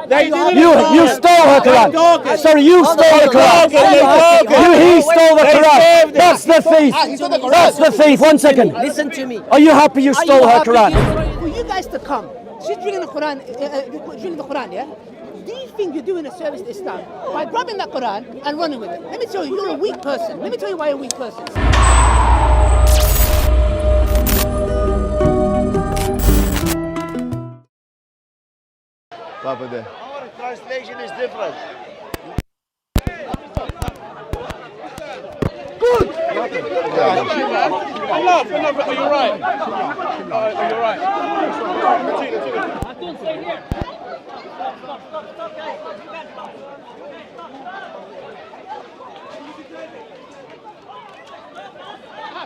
You stole her Quran. Sorry, you stole the Quran. He stole the Quran. That's the thief. That's the thief. 1 second. Listen to me. Are you happy you stole her Quran? For you guys to come, she's reading the Quran, yeah? Do you think you're doing a service to Islam by grabbing that Quran and running with it? Let me tell you, you're a weak person. Let me tell you why you're a weak person. Our translation is different. Good! Enough, but you're right. You're right. Hatun, stay here.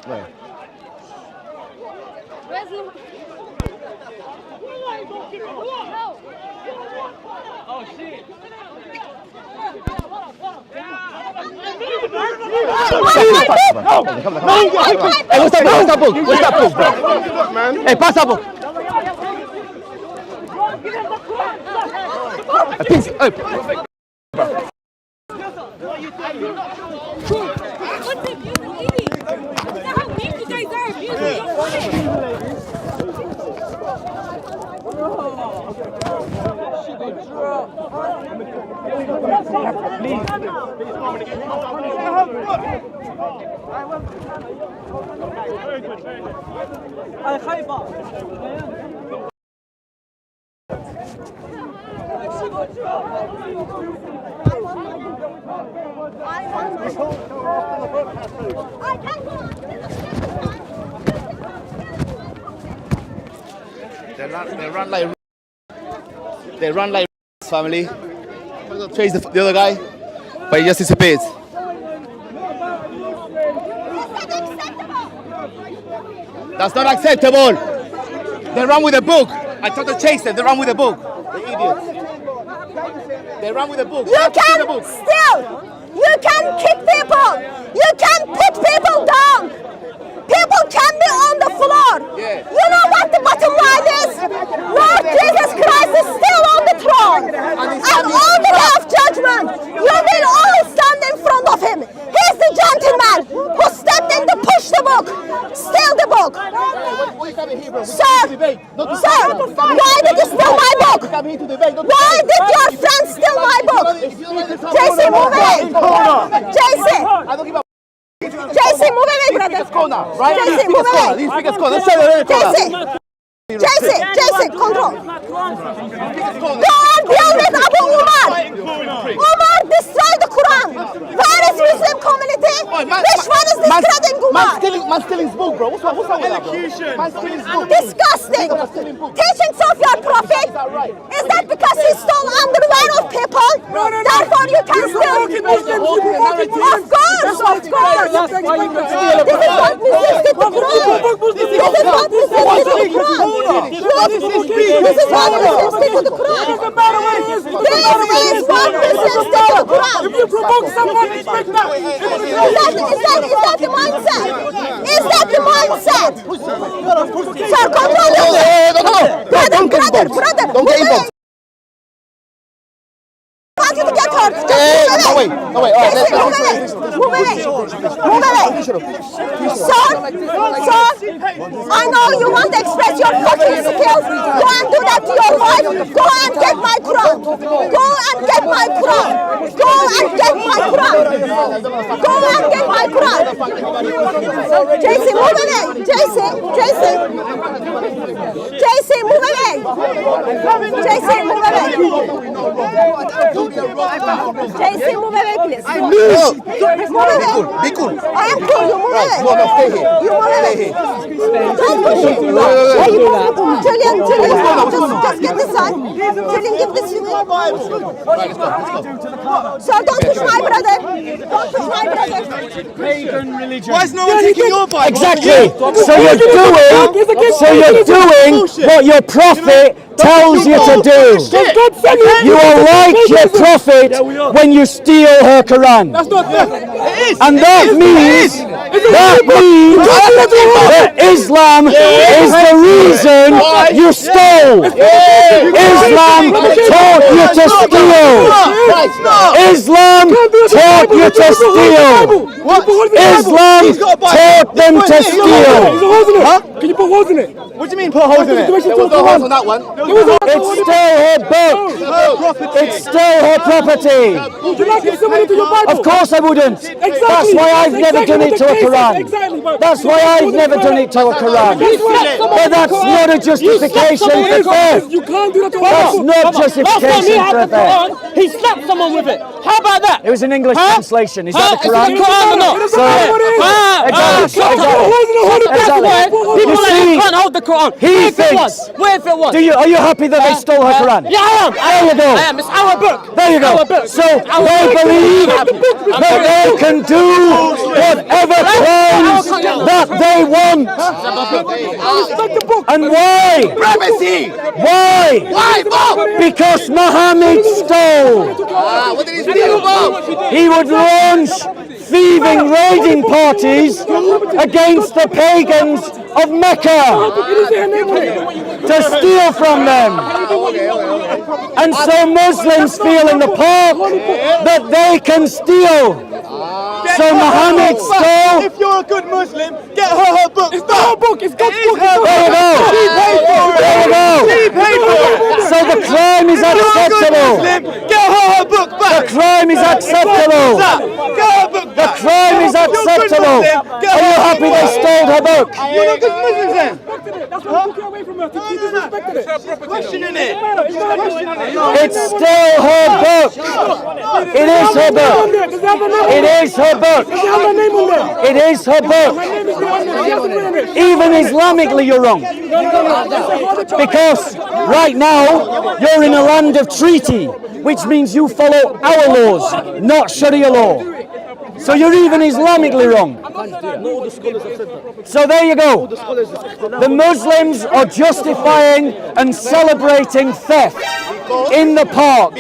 Where? Where's the... Oh, shit. Hey, what's that book? What's that book, bro? Hey, pass that book. A piece. Hey. What's it? You're eating. Look how weak you guys are. They run like family. Chase the other guy, but he just disappeared. That's not acceptable. They run with a book. I tried to chase them. They run with a book. The idiots. They run with a book. You can still. You can kick people. You can put people down. People can be on the floor. Yeah. You know what the bottom line is? Lord Jesus Christ is still on the throne. And on the day of judgment, you will all stand in front of him. He's the gentleman who stepped in to push the book, steal the book. Sir, why did you steal my book? Why did your friend steal my book? JC, move away. JC, move away, brother. JC, move away. JC, control. Go and deal with Abu Umar. Umar destroyed the Quran. Where is Muslim community? Which one is discrediting Umar? Man stealing his book, bro. What's wrong with that, bro? Man stealing his book. Disgusting. Teachings of your prophet. Is that because he stole underwear of people? Therefore you can steal. Of course. This is what Muslims did to Quran. This is what Muslims did to the Quran. This is what Muslims did to the Quran. This is what Muslims did to the Quran. If you provoke someone, expect that. Is that the mindset? Is that the mindset? Sir, control yourself. Brother, Don't get involved. I want you to get hurt. No way. Move away. Sir, I know you want to express your fucking skills. Go and do that to your wife. Go and get my Quran. Go and get my Quran. Go and get my Quran. Go and get my Quran. JC, move away. JC, move away. JC, move away. JC, move away, please. Move away. Be cool. I am cool. You move away. No, stay here. You move away. Don't push it. Julian, just get this side. Julian, give this to me. Sir, don't push my brother. Don't push my brother. Why is no one taking your bike? Exactly. So you're doing what your prophet tells you to do. You are like your prophet when you steal her Quran. That's not theft. It is. And that means That means that Islam is the reason you stole. Islam taught you to steal. Islam taught you to steal. Islam taught them to steal. Can you put holes in it? What do you mean put holes in it? There was no holes on that one. It's still her book. It's still her property. Would you like it similar to your Bible? Of course I wouldn't. That's why I've never done it to a Quran. That's why I've never done it to a Quran. But that's not a justification for theft. You can't do that to That's not justification for theft. He slapped someone with it. How about that? It was an English translation. Is that the Is it Quran? the Quran or not? So, exactly. People You like see, you can't hold the Quran. he What if it was? thinks. What if it was? Are you happy that they stole her Quran? Yeah, I am. There you go. I am. It's our book. There you go. Our book. So they believe that they can do whatever claims that they want. And why? Privacy! Why? Why, Bob? Because Muhammad stole. What did he steal, Bob? He would launch thieving raiding parties against the pagans of Mecca to steal from them. And so Muslims feel in the park that they can steal. So Muhammad stole. If you're a good Muslim, get her book. It's not her book. It's God's book. There you go. There you go. So the crime is acceptable. Get her book The back. crime is acceptable. Get her book The back. crime is acceptable. Are you happy they stole her book? You're not good Muslims then. That's why I took it away from her. He disrespected it. Questioning it. It's still her book. It is her book. It is her book. It is her book. Even Islamically, you're wrong. Because right now, you're in a land of treaty, which means you follow our laws, not Sharia law. So you're even Islamically wrong. So there you go. The Muslims are justifying and celebrating theft in the park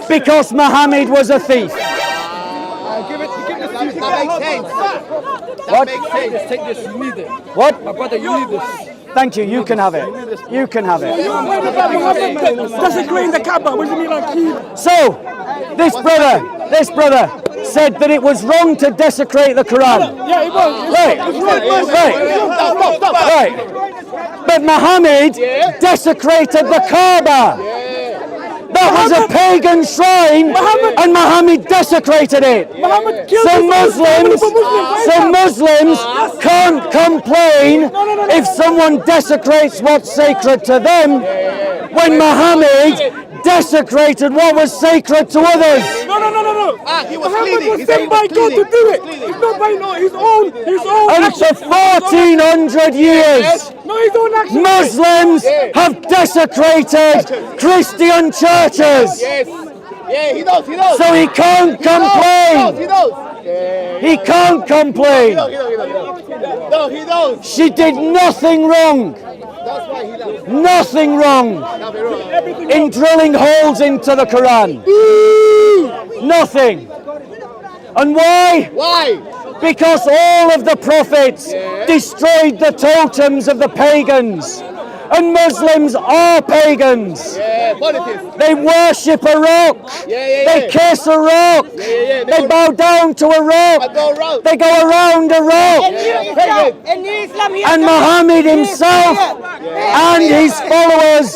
because Muhammad was a thief. That makes sense. What? Take this. You need it. What? My brother, you need this. Thank you. You can have it. You can have it. Desecrating the Kaaba. What do you mean, like key? So, this brother said that it was wrong to desecrate the Quran. Yeah, it was. Right. But Muhammad desecrated the Kaaba. That was a pagan shrine, and Muhammad desecrated it. So Muslims can't complain if someone desecrates what's sacred to them when Muhammad desecrated what was sacred to others. No. He was Muhammad cleaning. was He said he sent by was God to cleaning. do it. It's not by his own And action. for 1400 years, No, his own action. Muslims have desecrated Christian churches. Yes. Yeah, he knows. So he can't complain. He knows. He can't complain. No, he knows. She did nothing wrong. That's why he knows. Nothing wrong in drilling holes into the Quran. Nothing. And why? Why? Because all of the prophets destroyed the totems of the pagans. And Muslims are pagans. Yeah, politics. They worship a rock. They kiss a rock. They bow down to a rock. They go around a rock. And Muhammad himself and his followers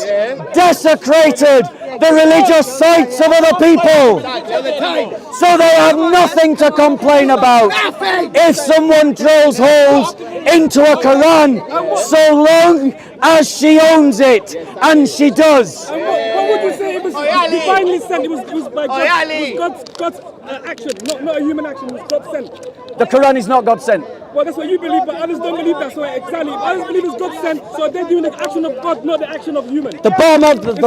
desecrated the religious sites of other people. So they have nothing to complain about if someone drills holes into a Quran, so long as she owns it, and she does. What would you say? It was divinely sent. It was by God. It was God's action, not a human action. It was God sent. The Quran is not God sent. Well, that's what you believe, but others don't believe that. So exactly, others believe it's God sent. So they're doing the action of God, not the action of human. The bomb of It's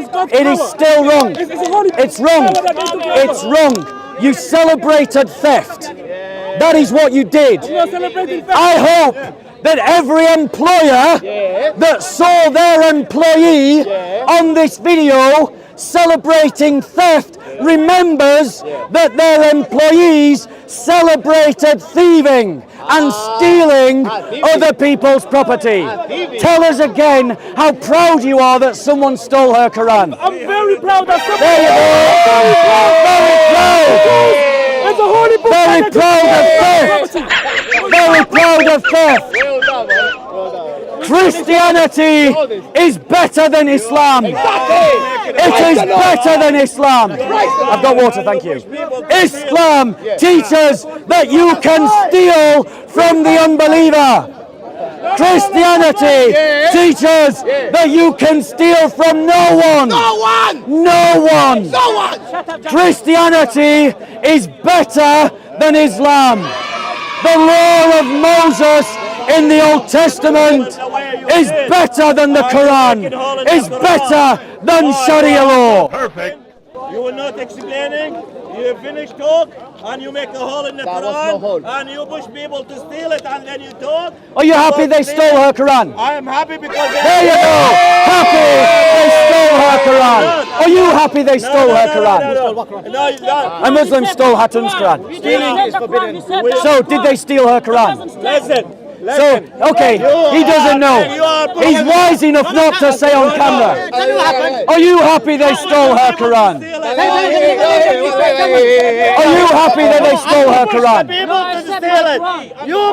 God's it is power. still wrong. It's wrong. power that they took over. It's wrong. You celebrated theft. That is what you did. We are celebrating theft. I hope that every employer that saw their employee on this video celebrating theft remembers that their employees celebrated thieving and stealing other people's property. Tell us again how proud you are that someone stole her Quran. I'm very proud that someone. There you go. It's a holy book. Very proud of theft. Very proud of theft. Christianity is better than Islam. It is better than Islam. I've got water, thank you. Islam teaches that you can steal from the unbeliever. Christianity teaches that you can steal from no one. No one. Christianity is better than Islam. The law of Moses in the Old Testament is better than the Quran, is better than Sharia law. Perfect. You were not explaining. You finish talk and you make a hole in the Quran and you push people to steal it and then you talk. Are you happy they stole her Quran? I am happy because There you go. Happy they stole her Quran. Are you happy they stole her Quran? No, A Muslim stole Hatun's Quran. stealing is forbidden. So did they steal her Quran? Listen. So, okay, he doesn't know. He's wise enough not to say on camera. Are you happy they stole her Quran? Are you happy that they stole her Quran?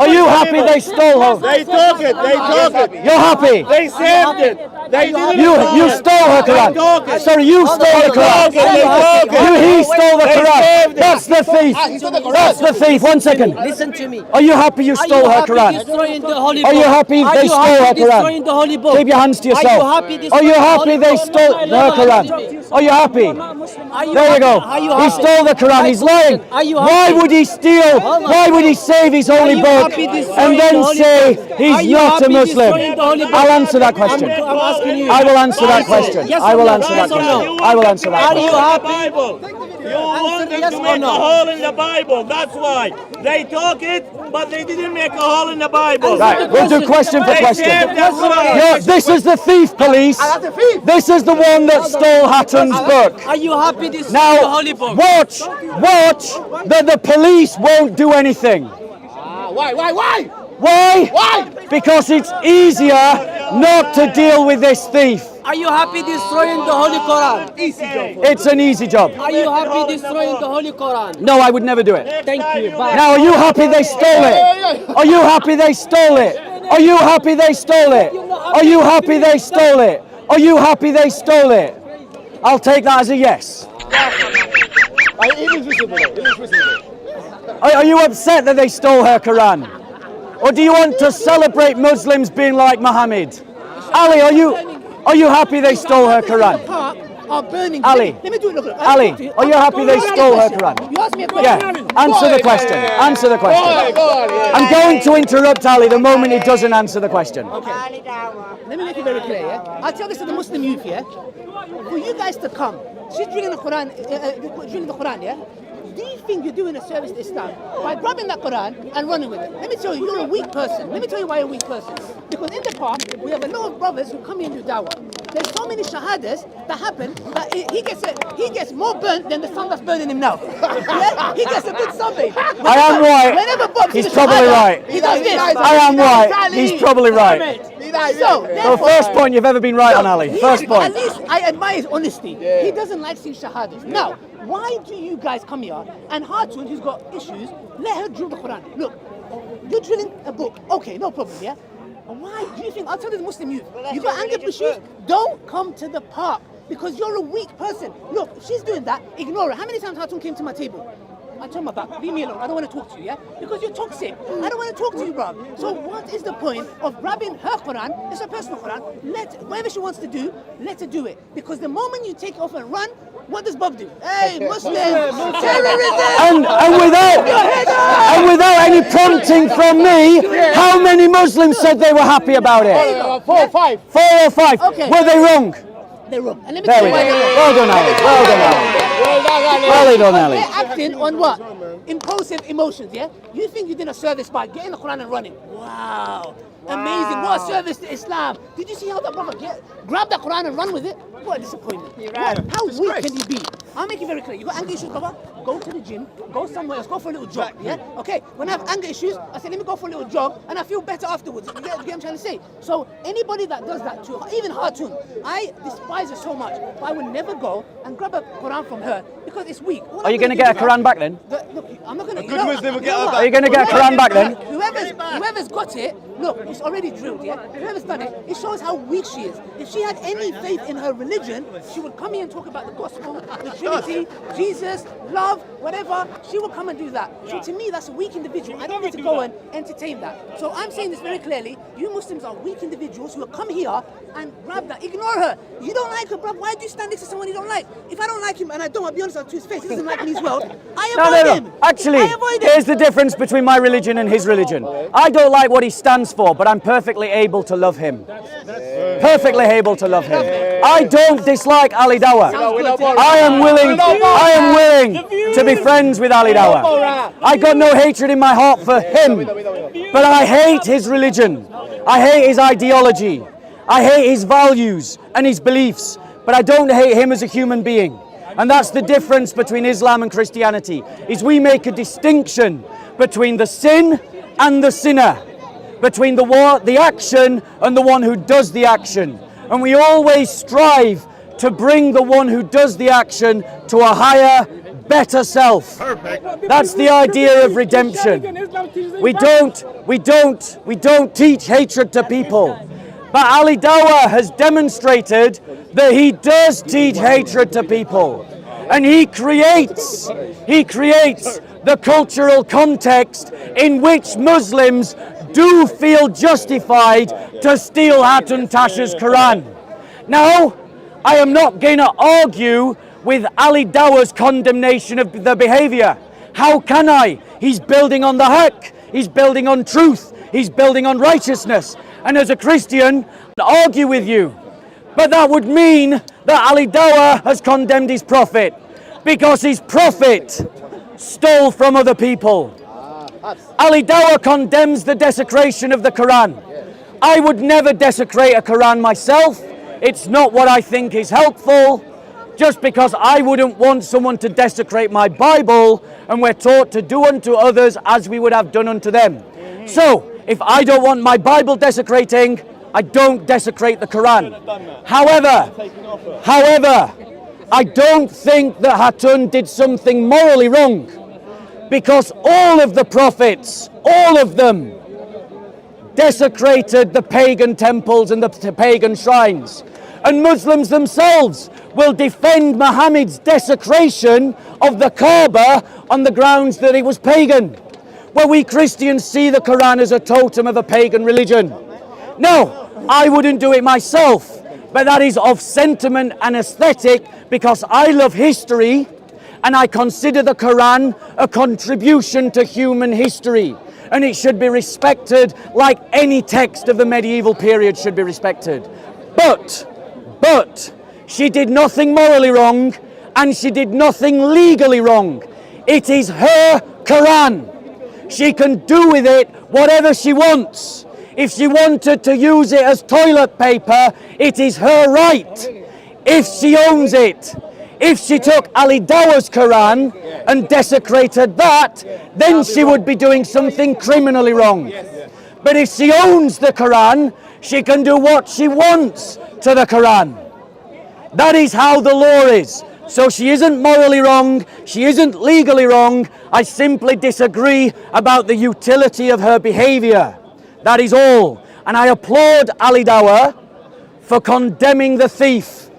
Are you happy they stole her? They took it. They took it. You're happy? They saved it. They didn't. You stole her Quran. Sorry, you stole the Quran. He stole the Quran. That's the thief. That's the thief. 1 second. Listen to me. Are you happy you stole her Quran? Are you happy they stole her Quran? Keep your hands to yourself. Are you happy they stole her Quran? Are you happy? There you go. He stole the Quran. He's lying. Why would he steal? Why would he save his holy book and then say he's not a Muslim? I'll answer that question. I will answer that question. I will answer that question. I will answer that question. You wanted to make a hole in the Bible. That's why. They took it, but they didn't make a hole in the Bible. Right, we'll do question for question. This is the thief, police. This is the one that stole Hatun's book. Are you happy this is the Now, holy book? watch that the police won't do anything. Why? Why? Because it's easier not to deal with this thief. Are you happy destroying the Holy Quran? It's an easy job. Are you happy destroying the Holy Quran? No, I would never do it. Thank you. Bye. Now, are you happy they stole it? Are you happy they stole it? Are you happy they stole it? Are you happy they stole it? Are you happy they stole it? I'll take that as a yes. Are you upset that they stole her Quran? Or do you want to celebrate Muslims being like Muhammad? Ali, are you happy they stole her Quran? Are burning. Ali. Let me do it. Look. Ali, are you happy they stole her Quran? You asked me a question. Yeah, answer the question. Answer the question. I'm going to interrupt Ali the moment he doesn't answer the question. Okay. Let me make it very clear, yeah? I'll tell this to the Muslim youth, yeah? For you guys to come, she's drinking the Quran, yeah? Do you think you're doing a service to Islam by grabbing that Quran and running with it? Let me tell you, you're a weak person. Let me tell you why you're a weak person. Because in the past, we have a lot of brothers who come here and do dawah. There's so many shahadas that happen that he gets more burnt than the sun that's burning him now. Yeah? He gets a good sunbeam. I am right. Whenever Bob He's sees a probably shahada, right. He does this. I am right. He's probably right. So, So first point you've ever been right on, Ali. First At point. least I admire his honesty. He doesn't like seeing shahadas. Now, why do you guys come here and Hatun, who's got issues, let her drill the Quran? Look, you're drilling a book. Okay, no problem, yeah? Why do you think, I'll tell the Muslim youth, you got anger issues, don't come to the park because you're a weak person. Look, if she's doing that, ignore her. How many times Hatun came to my table? I turned my back, leave me alone, I don't want to talk to you, yeah? Because you're toxic. I don't want to talk to you, bro. So what is the point of grabbing her Quran, it's her personal Quran, whatever she wants to do, let her do it. Because the moment you take it off and run, what does Bob do? Hey, Muslim, terrorism! And without any prompting from me, how many Muslims said they were happy about it? 4 or 5. 4 or 5. Okay. Were they wrong? They're wrong. And let me There tell we you go. why they're wrong. Well done, Ali. Well done, Ali. Well done, Ali. They're acting on what? Impulsive emotions, yeah? You think you did a service by getting the Quran and running. Wow. Amazing. What a service to Islam. Did you see how that brother grabbed the Quran and run with it? What a disappointment. How weak can you be? I'll make it very clear. You got anger issues, brother? Go to the gym, go somewhere else, go for a little jog, yeah? Okay, when I have anger issues, I say, let me go for a little jog, and I feel better afterwards. You get what I'm trying to say? So, anybody that does that to her, even Hatun, I despise her so much, but I will never go and grab a Quran from her because it's weak. Are you going to get a Quran back then? Look, I'm not going to. good Muslim will get her back. Are you going to get a Quran back then? Whoever's got it, look, it's already drilled, yeah? Whoever's done it, it shows how weak she is. If she had any faith in her religion, she would come here and talk about the gospel, the Trinity, Jesus, love, whatever. She will come and do that. So to me, that's a weak individual. I don't need to go and entertain that. So I'm saying this very clearly. You Muslims are weak individuals who will come here and grab that. Ignore her. You don't like her, bro. Why do you stand next to someone you don't like? If I don't like him, and I don't, I'll be honest to his face, he doesn't like me as well, I avoid him. Actually, I avoid him. here's the difference between my religion and his religion. I don't like what he stands for, but I'm perfectly able to love him. Perfectly able to love him. I don't dislike Ali Dawah. I am willing to be friends with Ali Dawah. I got no hatred in my heart for him, but I hate his religion. I hate his ideology. I hate his values and his beliefs, but I don't hate him as a human being. And that's the difference between Islam and Christianity, is we make a distinction between the sin and the sinner, between the action and the one who does the action. And we always strive to bring the one who does the action to a higher, better self. Perfect. That's the idea of redemption. We don't teach hatred to people. But Ali Dawah has demonstrated that he does teach hatred to people. And he creates the cultural context in which Muslims do feel justified to steal Hatun Tasha's Quran. Now, I am not going to argue with Ali Dawah's condemnation of the behavior. How can I? He's building on the haqq, he's building on truth, he's building on righteousness. And as a Christian, I'll argue with you. But that would mean that Ali Dawah has condemned his prophet, because his prophet stole from other people. Ali Dawah condemns the desecration of the Quran. I would never desecrate a Quran myself. It's not what I think is helpful, just because I wouldn't want someone to desecrate my Bible, and we're taught to do unto others as we would have done unto them. So, if I don't want my Bible desecrating, I don't desecrate the Quran. However, I don't think that Hatun did something morally wrong, because all of the prophets, all of them, desecrated the pagan temples and the pagan shrines. And Muslims themselves will defend Muhammad's desecration of the Kaaba on the grounds that it was pagan. Well, we Christians see the Quran as a totem of a pagan religion. No, I wouldn't do it myself, but that is of sentiment and aesthetic, because I love history and I consider the Quran a contribution to human history, and it should be respected like any text of the medieval period should be respected. But she did nothing morally wrong, and she did nothing legally wrong. It is her Quran. She can do with it whatever she wants. If she wanted to use it as toilet paper, it is her right, if she owns it. If she took Ali Dawah's Quran and desecrated that, then she would be doing something criminally wrong. But if she owns the Quran, she can do what she wants to the Quran. That is how the law is. So she isn't morally wrong, she isn't legally wrong. I simply disagree about the utility of her behavior. That is all. And I applaud Ali Dawah for condemning the thief.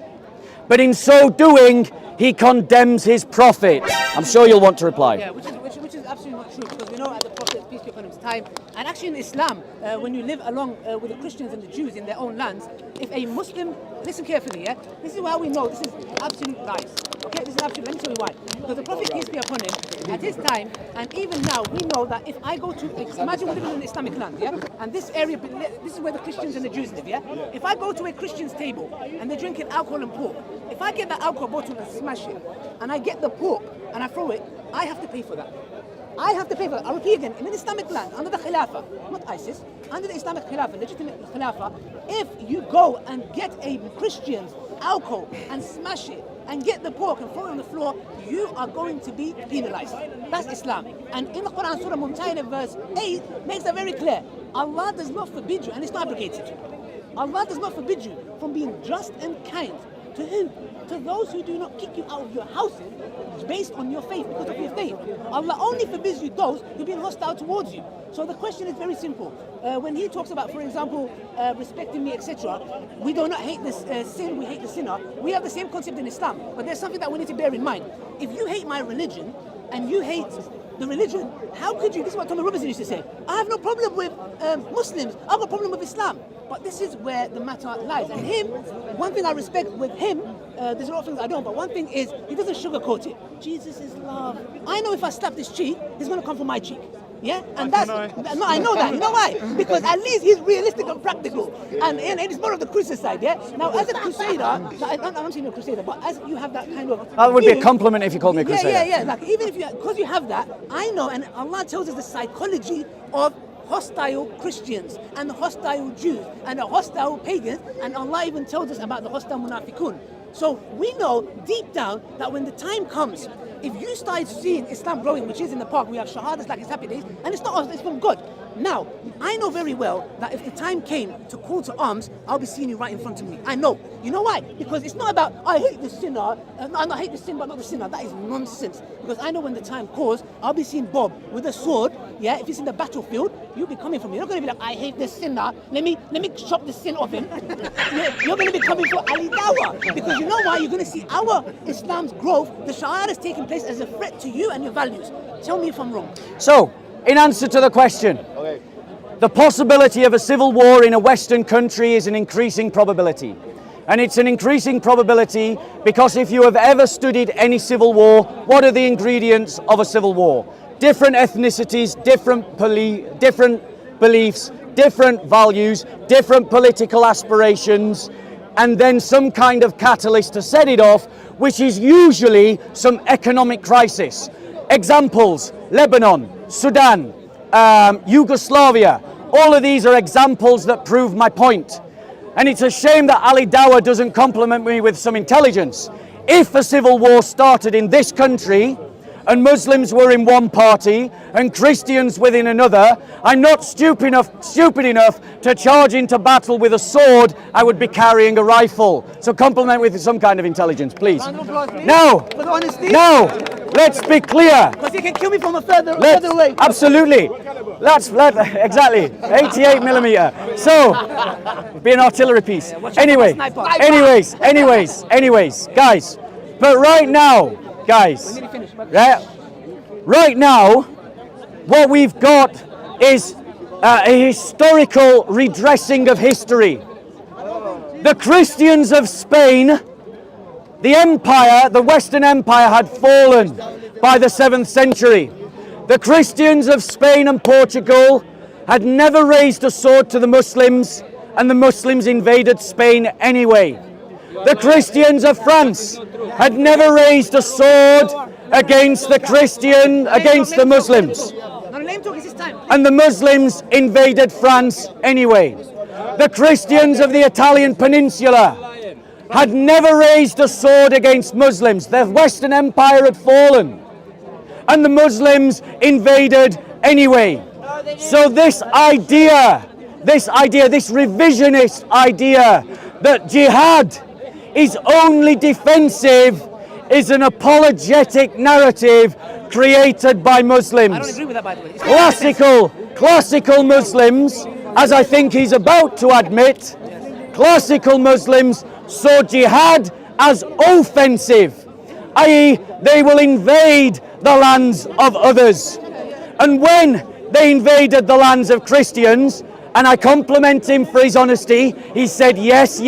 But in so doing, he condemns his prophet. I'm sure you'll want to reply. Yeah, which is absolutely not true, because we know at the Prophet, peace be upon him, time, and actually in Islam, when you live along with the Christians and the Jews in their own lands, if a Muslim, listen carefully, yeah, this is how we know this is absolute lies. Okay, this is absolute. Let me tell you why. Because the Prophet, peace be upon him, at his time, and even now, we know that if I go to, imagine we're living in an Islamic land, yeah, and this area, this is where the Christians and the Jews live, yeah. If I go to a Christian's table and they're drinking alcohol and pork, if I get that alcohol bottle and smash it, and I get the pork and I throw it, I have to pay for that. I have to pay for that. I repeat again, in an Islamic land, under the Khilafah, not ISIS, under the Islamic Khilafah, legitimate Khilafah, if you go and get a Christian's alcohol and smash it and get the pork and throw it on the floor, you are going to be penalized. That's Islam. And in the Quran, Surah Mumtahina, verse 8, makes that very clear. Allah does not forbid you, and it's not abrogated. Allah does not forbid you from being just and kind. To who? To those who do not kick you out of your houses based on your faith, because of your faith. Allah only forbids you those who are being hostile towards you. So the question is very simple. When he talks about, for example, respecting me, etc., we do not hate this sin, we hate the sinner. We have the same concept in Islam, but there's something that we need to bear in mind. If you hate my religion and you hate the religion, how could you? This is what Tommy Robinson used to say. I have no problem with Muslims, I have a problem with Islam. But this is where the matter lies. And him, one thing I respect with him, there's a lot of things I don't, but one thing is he doesn't sugarcoat it. Jesus is love. I know if I slap this cheek, it's going to come from my cheek. Yeah, and that's no, I know that. You know why? Because at least he's realistic and practical, and it's more of the Christian side. Yeah. Now, as a crusader, I'm not saying you're a crusader, but as you have that kind of that would be a compliment if you called me a crusader. Yeah. Like even if because you have that, I know, and Allah tells us the psychology of hostile Christians and the hostile Jews and the hostile pagans, and Allah even tells us about the hostile munafiqun. So we know deep down that when the time comes, if you start seeing Islam growing, which is in the park, we have shahadas like it's happy days, and it's not us, it's from God. Now, I know very well that if the time came to call to arms, I'll be seeing you right in front of me. I know. You know why? Because it's not about, I hate the sinner, I hate the sin but not the sinner. That is nonsense. Because I know when the time calls, I'll be seeing Bob with a sword. Yeah, if he's in the battlefield, you'll be coming from me. You're not going to be like, I hate this sinner, let me chop the sin off him. You're going to be coming for Ali Dawah. Because you know why? You're going to see our Islam's growth, the Shahada is taking place as a threat to you and your values. Tell me if I'm wrong. So, in answer to the question, the possibility of a civil war in a Western country is an increasing probability. And it's an increasing probability because if you have ever studied any civil war, what are the ingredients of a civil war? Different ethnicities, different beliefs, different values, different political aspirations, and then some kind of catalyst to set it off, which is usually some economic crisis. Examples: Lebanon, Sudan, Yugoslavia. All of these are examples that prove my point. And it's a shame that Ali Dawah doesn't compliment me with some intelligence. If a civil war started in this country and Muslims were in one party and Christians within another, I'm not stupid enough to charge into battle with a sword. I would be carrying a rifle. So compliment with some kind of intelligence, please. Now, let's be clear. Because he can kill me from a further away. Absolutely. Exactly. 88 millimeter. So, be an artillery piece. Anyways, guys. But right now, right now, what we've got is a historical redressing of history. The Christians of Spain, the empire, the Western Empire had fallen by the 7th century. The Christians of Spain and Portugal had never raised a sword to the Muslims, and the Muslims invaded Spain anyway. The Christians of France had never raised a sword against the Muslims. And the Muslims invaded France anyway. The Christians of the Italian peninsula had never raised a sword against Muslims. The Western Empire had fallen, and the Muslims invaded anyway. So this revisionist idea that jihad is only defensive is an apologetic narrative created by Muslims. I don't agree with that, by the way. Classical Muslims, as I think he's about to admit, classical Muslims saw jihad as offensive, i.e. they will invade the lands of others. And when they invaded the lands of Christians, and I compliment him for his honesty, he said yes,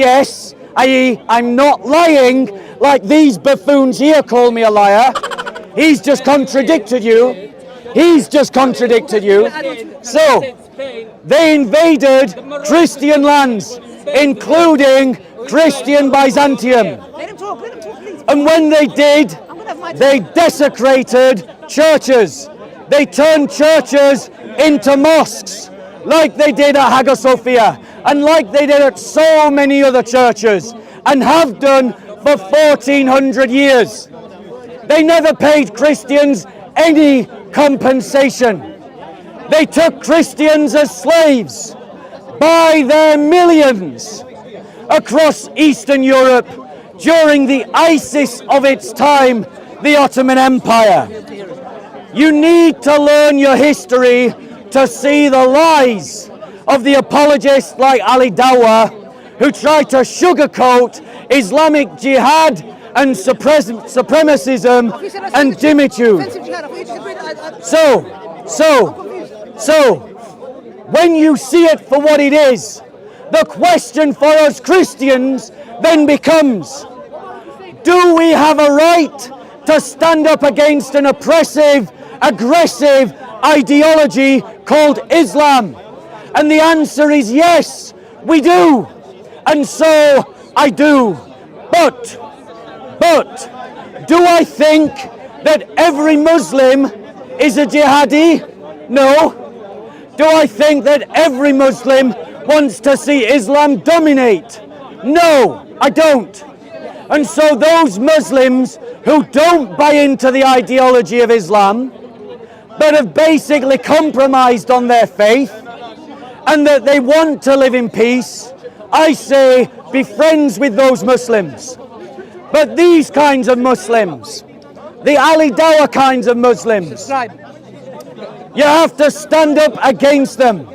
i.e. I'm not lying like these buffoons here call me a liar. He's just contradicted you. So, they invaded Christian lands, including Christian Byzantium. And when they did, they desecrated churches. They turned churches into mosques, like they did at Hagia Sophia, and like they did at so many other churches, and have done for 1400 years. They never paid Christians any compensation. They took Christians as slaves by their millions across Eastern Europe during the ISIS of its time, the Ottoman Empire. You need to learn your history to see the lies of the apologists like Ali Dawah, who try to sugarcoat Islamic jihad and supremacism and dimitude. So, when you see it for what it is, the question for us Christians then becomes, do we have a right to stand up against an oppressive, aggressive ideology called Islam? And the answer is yes, we do. And so I do. But do I think that every Muslim is a jihadi? No. Do I think that every Muslim wants to see Islam dominate? No, I don't. And so those Muslims who don't buy into the ideology of Islam, but have basically compromised on their faith, and that they want to live in peace, I say be friends with those Muslims. But these kinds of Muslims, the Ali Dawah kinds of Muslims, you have to stand up against them.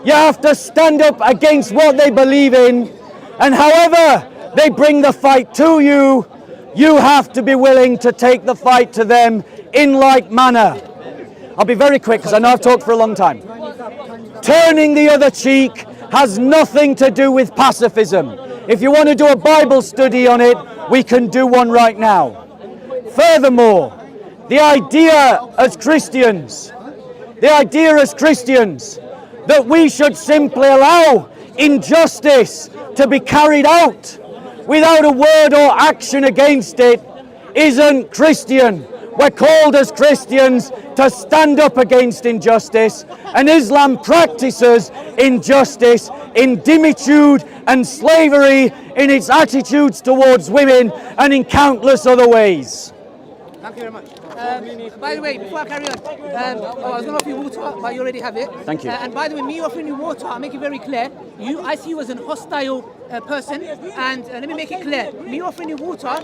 You have to stand up against what they believe in, and however they bring the fight to you, you have to be willing to take the fight to them in like manner. I'll be very quick because I know I've talked for a long time. Turning the other cheek has nothing to do with pacifism. If you want to do a Bible study on it, we can do one right now. Furthermore, the idea as Christians that we should simply allow injustice to be carried out without a word or action against it isn't Christian. We're called as Christians to stand up against injustice, and Islam practices injustice in dimitude and slavery in its attitudes towards women and in countless other ways. Thank you very much. By the way, before I carry on, I was going to offer you water, but you already have it. Thank you. And by the way, me offering you water, I'll make it very clear. I see you as an hostile person, and let me make it clear. Me offering you water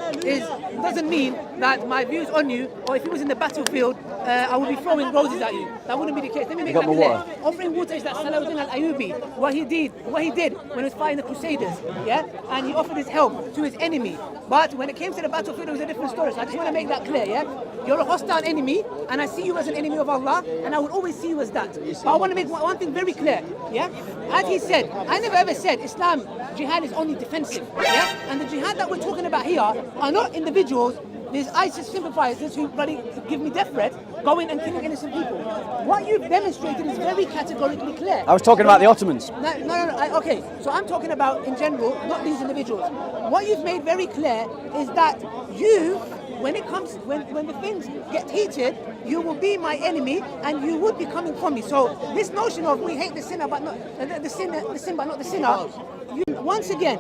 doesn't mean that my views on you, or if you was in the battlefield, I would be throwing roses at you. That wouldn't be the case. Let me make that clear. Offering water is that Salahuddin al-Ayyubi, what he did when he was fighting the Crusaders, yeah? And he offered his help to his enemy. But when it came to the battlefield, it was a different story. So I just want to make that clear, yeah? You're a hostile enemy, and I see you as an enemy of Allah, and I will always see you as that. But I want to make one thing very clear, yeah? As he said, I never ever said Islam, jihad is only defensive, yeah? And the jihad that we're talking about here are not individuals, these ISIS sympathizers who bloody give me death threats, going and killing innocent people. What you've demonstrated is very categorically clear. I was talking about the Ottomans. No. Okay, so I'm talking about in general, not these individuals. What you've made very clear is that you, when the things get heated, you will be my enemy and you would be coming from me. So this notion of we hate the sinner but not the sin but not the sinner. Once again,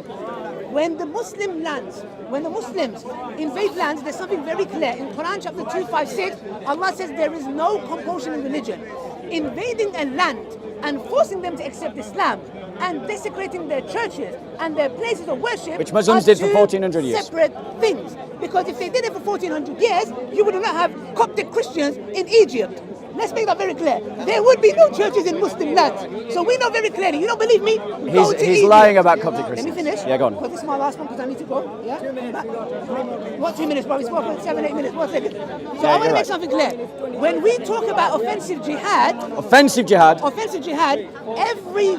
when the Muslims invade lands, there's something very clear. In Quran chapter 256, Allah says there is no compulsion in religion. Invading a land and forcing them to accept Islam and desecrating their churches and their places of worship, which Muslims did for 1400 years. Separate things. Because if they did it for 1400 years, you would not have Coptic Christians in Egypt. Let's make that very clear. There would be no churches in Muslim lands. So we know very clearly. You don't believe me? He's lying about Coptic Christians. Let me finish. Yeah, go on. Because this is my last one because I need to go. Yeah? 2 minutes. What 2 minutes, bro? We spoke for 7-8 minutes. 1 second. So I want to make something clear. When we talk about offensive jihad, every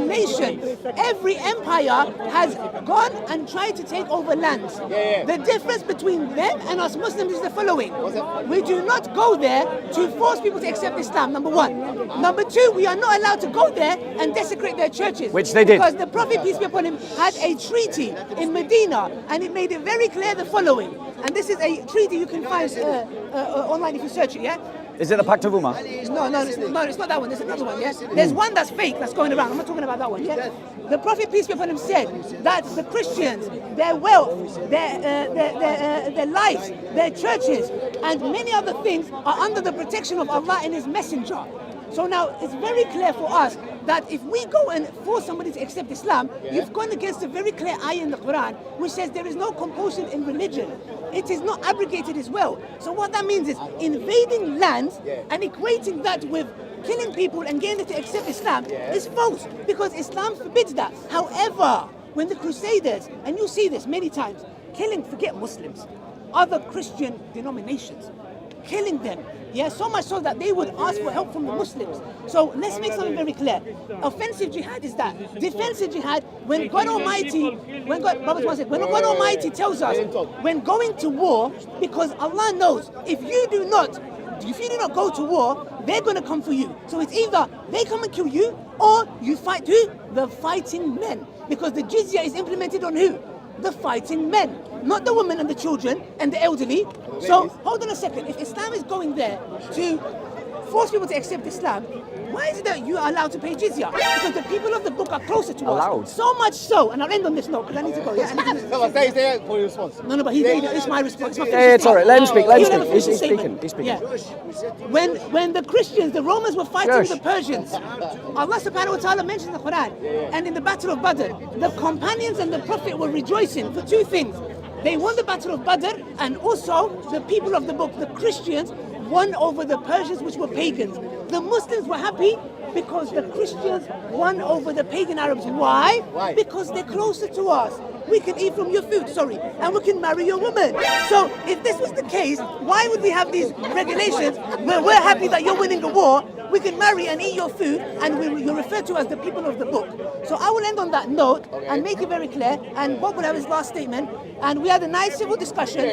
nation, every empire has gone and tried to take over lands. The difference between them and us Muslims is the following. We do not go there to force people to accept Islam, number one. Number two, we are not allowed to go there and desecrate their churches. Which they did. Because the Prophet, peace be upon him, had a treaty in Medina, and it made it very clear the following. And this is a treaty you can find online if you search it, yeah? Is it the Pact of Umar? No, it's not that one. There's another one, yeah? There's one that's fake that's going around. I'm not talking about that one, yeah? The Prophet, peace be upon him, said that the Christians, their wealth, their lives, their churches, and many other things are under the protection of Allah and His Messenger. So now it's very clear for us that if we go and force somebody to accept Islam, you've gone against a very clear ayah in the Quran which says there is no compulsion in religion. It is not abrogated as well. So what that means is invading lands and equating that with killing people and getting them to accept Islam is false, because Islam forbids that. However, when the Crusaders, and you see this many times, killing, forget Muslims, other Christian denominations, killing them, so much so that they would ask for help from the Muslims. So let's make something very clear. Offensive jihad is that. Defensive jihad, when God Almighty tells us, when going to war, because Allah knows, if you do not go to war, they're going to come for you. So it's either they come and kill you, or you fight who? The fighting men. Because the jizya is implemented on who? The fighting men, not the women and the children and the elderly. So hold on a second. If Islam is going there to force people to accept Islam, why is it that you are allowed to pay jizya? Because the people of the book are closer to us. So much so, and I'll end on this note because I need to go. Say for your response. No, but it's my response. It's all right. Let him speak. He's speaking. Yeah. When the Christians, the Romans were fighting the Persians, Allah subhanahu wa ta'ala mentions in the Quran, and in the battle of Badr, the companions and the Prophet were rejoicing for two things. They won the battle of Badr, and also the people of the book, the Christians, won over the Persians, which were pagans. The Muslims were happy because the Christians won over the pagan Arabs. Why? Because they're closer to us. We can eat from your food, and we can marry your woman. So if this was the case, why would we have these regulations where we're happy that you're winning a war, we can marry and eat your food, and you're referred to as the people of the book? So I will end on that note and make it very clear, and Bob will have his last statement, and we had a nice civil discussion,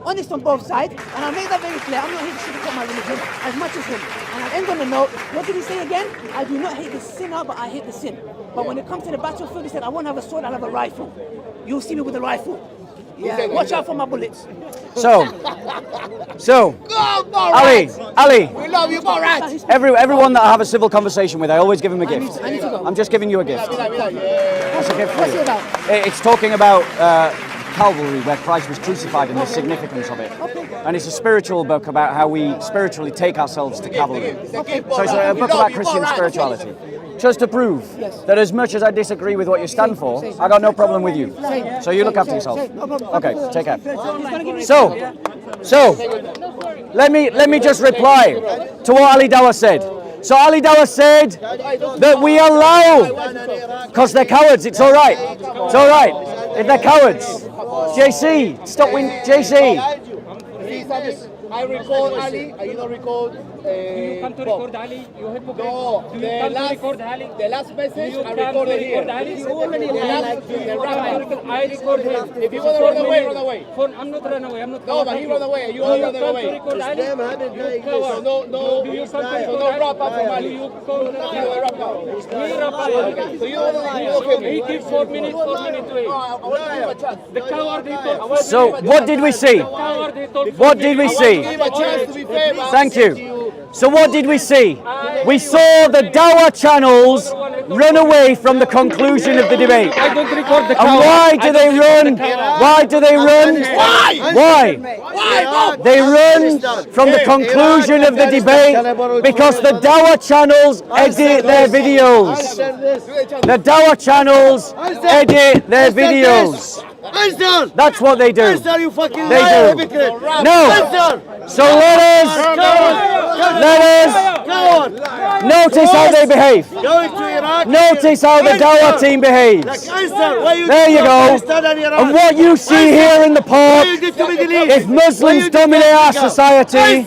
honest on both sides, and I'll make that very clear. I'm not here to sugarcoat my religion as much as him. And I'll end on the note, what did he say again? I do not hate the sinner, but I hate the sin. But when it comes to the battlefield, he said, I won't have a sword, I'll have a rifle. You'll see me with a rifle. Yeah, watch out for my bullets. So, Ali, we love you, Borat. everyone that I have a civil conversation with, I always give him a gift. I need to go. I'm just giving you a gift. What's a gift for What's you? it about? It's talking about Calvary, where Christ was crucified, and the significance of it. And it's a spiritual book about how we spiritually take ourselves to Calvary. So it's a book about Christian spirituality. Just to prove that as much as I disagree with what you stand for, I got no problem with you. So you look after yourself. Okay, take care. So let me just reply to what Ali Dawah said. So Ali Dawah said that we allow, because they're cowards, it's all right. It's all right. If they're cowards. JC, stop when JC. I record Ali, you don't record. You come to record Ali? You hit No, the last message I recorded here. I record him. If you want to run away, run away. I'm not run away. No, but he run away. You all run away. So no wrap up from Ali. You wrap up. So you don't kill me. He gives 4 minutes to wait. The coward he told. So what did we see? What did we see? Thank you. So what did we see? We saw the Dawah channels run away from the conclusion of the debate. I don't record the coward. And why do they run? Why do they run? Why? They run from the conclusion of the debate because the Dawah channels edit their videos. The Dawah channels edit their videos. That's what they do. They do. No. So let us notice how they behave. Notice how the Dawah team behaves. There you go. And what you see here in the park, if Muslims dominate our society,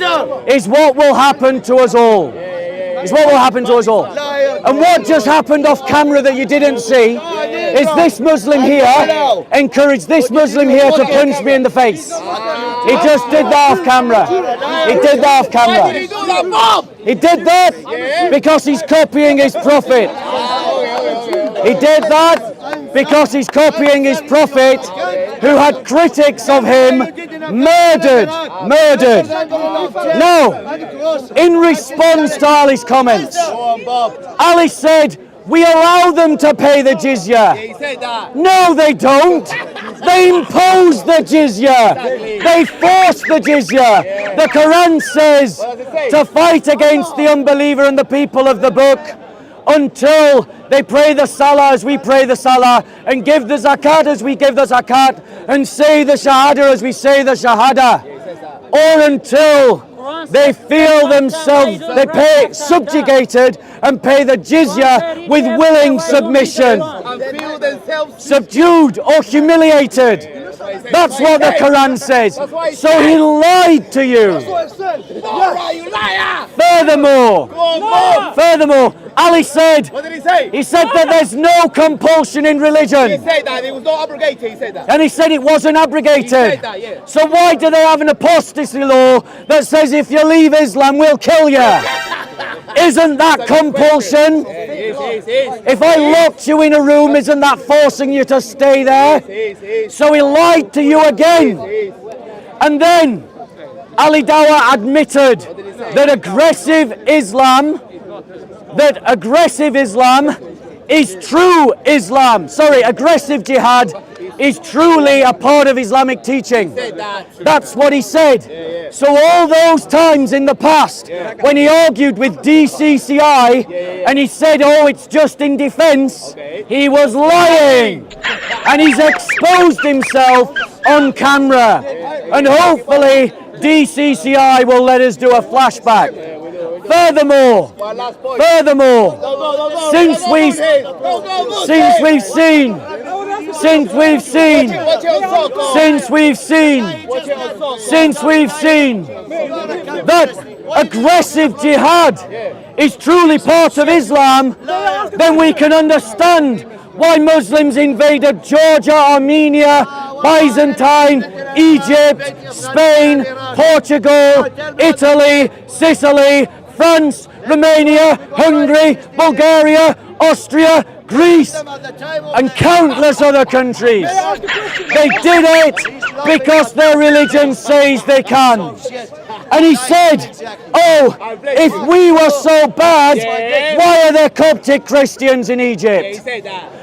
is what will happen to us all. Is what will happen to us all. And what just happened off camera that you didn't see is this Muslim here encouraged this Muslim here to punch me in the face. He just did that off camera. He did that off camera. He did that because he's copying his prophet. He did that because he's copying his prophet, who had critics of him murdered. Now, in response to Ali's comments, Ali said, we allow them to pay the jizya. No, they don't. They impose the jizya. They force the jizya. The Quran says to fight against the unbeliever and the people of the book until they pray the salah as we pray the salah, and give the zakat as we give the zakat, and say the shahada as we say the shahada, or until they feel themselves, they pay subjugated and pay the jizya with willing submission, subdued or humiliated. That's what the Quran says. So he lied to you. Furthermore, Ali said, What did he say? He said that there's no compulsion in religion. He said that it was not abrogated. He said that. And he said it wasn't abrogated. He said that, yeah. So why do they have an apostasy law that says if you leave Islam, we'll kill you? Isn't that compulsion? If I locked you in a room, isn't that forcing you to stay there? So he lied to you again. And then Ali Dawah admitted that aggressive Islam is true Islam. Sorry, aggressive jihad is truly a part of Islamic teaching. That's what he said. So all those times in the past when he argued with DCCI and he said, oh, it's just in defense, he was lying. And he's exposed himself on camera. And hopefully DCCI will let us do a flashback. Furthermore, since we've seen that aggressive jihad is truly part of Islam, then we can understand why Muslims invaded Georgia, Armenia, Byzantine, Egypt, Spain, Portugal, Italy, Sicily, France, Romania, Hungary, Bulgaria, Austria, Greece, and countless other countries. They did it because their religion says they can. And he said, oh, if we were so bad, why are there Coptic Christians in Egypt?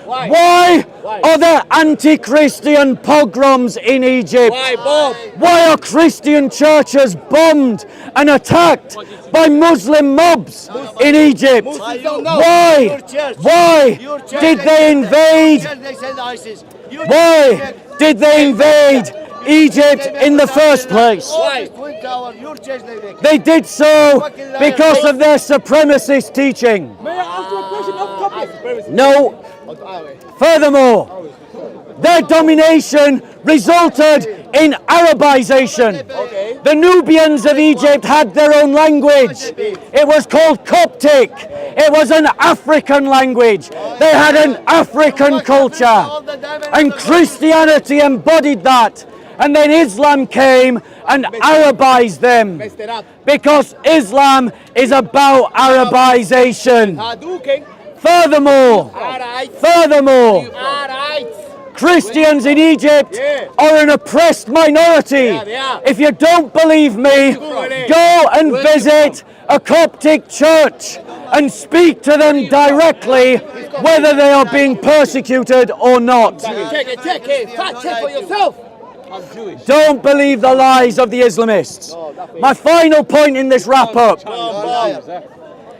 Why are there anti-Christian pogroms in Egypt? Why are Christian churches bombed and attacked by Muslim mobs in Egypt? Why did they invade? Why did they invade Egypt in the first place? They did so because of their supremacist teaching. May I ask you a question off topic? No. Furthermore, their domination resulted in Arabization. The Nubians of Egypt had their own language. It was called Coptic. It was an African language. They had an African culture. And Christianity embodied that. And then Islam came and Arabized them. Because Islam is about Arabization. Furthermore, Christians in Egypt are an oppressed minority. If you don't believe me, go and visit a Coptic church and speak to them directly whether they are being persecuted or not. Check it. Fact check for yourself. Don't believe the lies of the Islamists. My final point in this wrap-up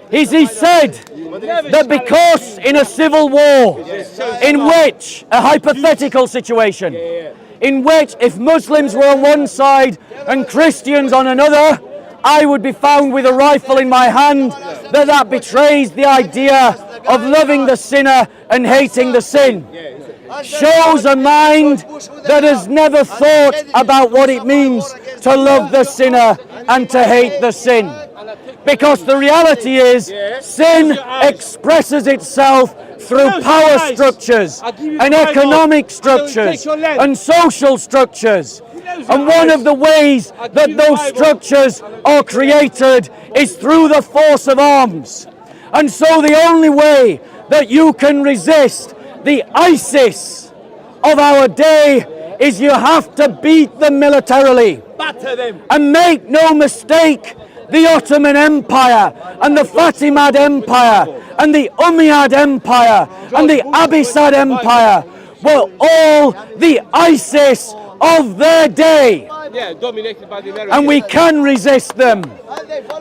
is he said that because in a civil war, in which, a hypothetical situation, in which if Muslims were on one side and Christians on another, I would be found with a rifle in my hand, that betrays the idea of loving the sinner and hating the sin. Shows a mind that has never thought about what it means to love the sinner and to hate the sin. Because the reality is, sin expresses itself through power structures and economic structures and social structures. And one of the ways that those structures are created is through the force of arms. And so the only way that you can resist The ISIS of our day is you have to beat them militarily. Batter them. And make no mistake, the Ottoman Empire and the Fatimid Empire and the Umayyad Empire and the Abbasid Empire were all the ISIS of their day. Yeah, dominated by the Americans. And we can resist them.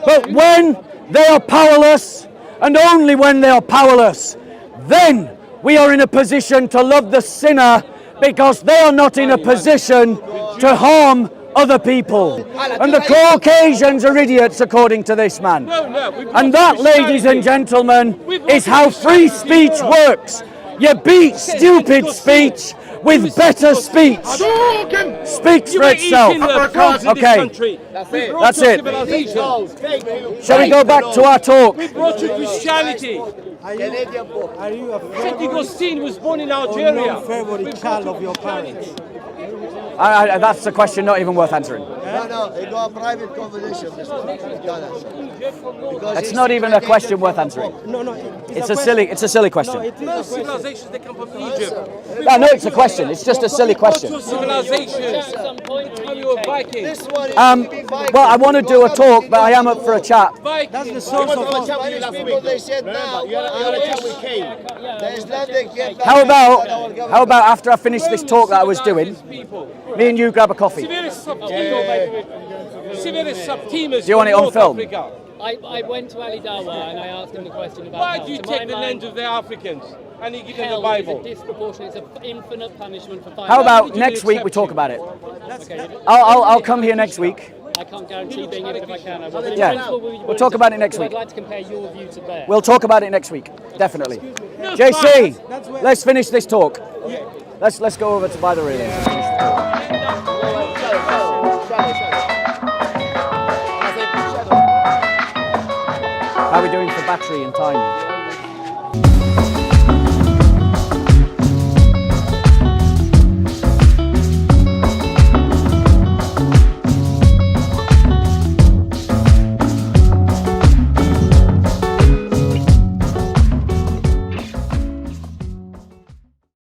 But when they are powerless, and only when they are powerless, then we are in a position to love the sinner, because they are not in a position to harm other people. And the Caucasians are idiots, according to this man. And that, ladies and gentlemen, is how free speech works. You beat stupid speech with better speech. Speaks for itself. Okay, that's it. Shall we go back to our talk? We brought you Christianity. St. Augustine was born in Algeria. Favorite child of your parents. That's a question not even worth answering. No, it got a private conversation. It's not even a question worth answering. No, it's a silly question. Most civilizations, they come from Egypt. No, it's a question. It's just a silly question. Civilizations. You were Vikings. Well, I want to do a talk, but I am up for a chat. That's the source of all. People, they said now, How about after I finish this talk that I was doing, me and you grab a coffee? Do you want it on film? I went to Ali Dawah and I asked him the question about Why hell. do you To take my the mind, names of the Africans and you give them the hell Bible? is a disproportionate, it's an infinite punishment for finding How about did you next week we accept talk him? about it? Okay. I'll come here next week. I can't guarantee being here, but if I can, I will. But in Yeah, principle, we'll talk about it next so week. I'd like to compare your view to theirs. We'll talk about it next week, definitely. JC, let's finish this talk. Let's go over to By the Railings. How are we doing for battery and time?